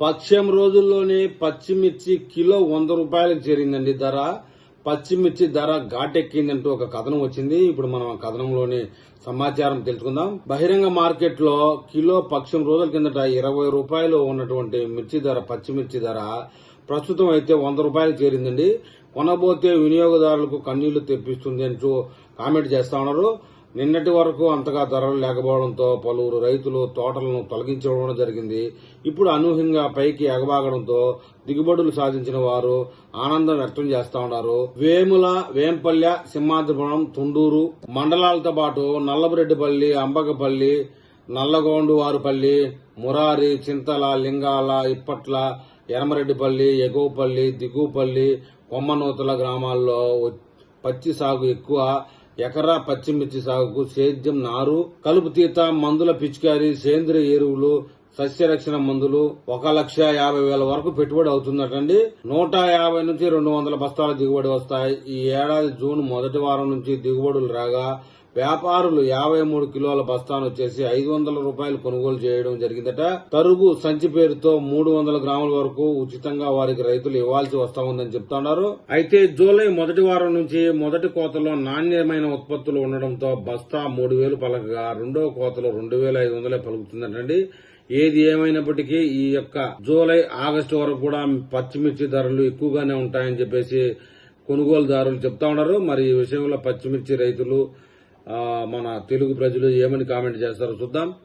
పక్షం రోజుల్లోనే పచ్చిమిర్చి కిలో 100 రూపాయలకు చేరిందండి ధర. పచ్చిమిర్చి ధర ఘాటెక్కిందంటూ ఒక కథనం వచ్చింది. ఇప్పుడు మనం ఆ కథనంలోని సమాచారం తెలుసుకుందాం. బహిరంగ మార్కెట్ లో కిలో పక్షం రోజుల కిందట 20 రూపాయలు ఉన్నటువంటి మిర్చి ధర, పచ్చిమిర్చి ధర ప్రస్తుతం అయితే 100 రూపాయలకు చేరిందండి. కొనబోతే వినియోగదారులకు కన్నీళ్లు తెప్పిస్తుంది అంటూ కామెంట్ చేస్తా ఉన్నారు. నిన్నటి వరకు అంతగా ధరలు లేకపోవడంతో పలువురు రైతులు తోటలను తొలగించడం జరిగింది. ఇప్పుడు అనూహ్యంగా పైకి ఎగబాగడంతో దిగుబడులు సాధించిన వారు ఆనందం వ్యక్తం చేస్తా ఉన్నారు. వేముల, వేంపల్లె, సింహాద్రిపురం, తుండూరు మండలాలతో పాటు నల్లబరెడ్డిపల్లి, అంబకపల్లి, నల్లగొండవారిపల్లి, మురారి, చింతల, లింగాల, ఇప్పట్ల, ఎరమరెడ్డిపల్లి, ఎగువపల్లి, దిగువపల్లి, కొమ్మనూతల గ్రామాల్లో పచ్చి సాగు ఎక్కువ. ఎకరా పచ్చిమిర్చి సాగుకు సేద్యం, నారు, కలుపు తీత, మందుల పిచికారీ, సేంద్రియ ఎరువులు, సస్యరక్షణ మందులు 1,50,000 వరకు పెట్టుబడి అవుతుందటండి. 150 నుంచి 200 బస్తాల దిగుబడి వస్తాయి. ఈ ఏడాది జూన్ మొదటి వారం నుంచి దిగుబడులు రాగా వ్యాపారులు 53 కిలోల బస్తాను వచ్చేసి 500 రూపాయలు కొనుగోలు చేయడం జరిగిందట. తరుగు సంచి పేరుతో 300 గ్రాముల వరకు ఉచితంగా వారికి రైతులు ఇవ్వాల్సి వస్తా ఉందని చెప్తున్నారు. అయితే జూలై మొదటి వారం నుంచి మొదటి కోతలో నాణ్యమైన ఉత్పత్తులు ఉండడంతో బస్తా 3,000 పలకగా రెండో కోతలో 2,500 పలుకుతుందటండి. ఏది ఏమైనప్పటికీ ఈ యొక్క జూలై, ఆగస్టు వరకు కూడా పచ్చిమిర్చి ధరలు ఎక్కువగానే ఉంటాయని చెప్పేసి కొనుగోలుదారులు చెప్తా ఉన్నారు. మరి ఈ విషయంలో పచ్చిమిర్చి రైతులు, మన తెలుగు ప్రజలు ఏమని కామెంట్ చేస్తారో చూద్దాం.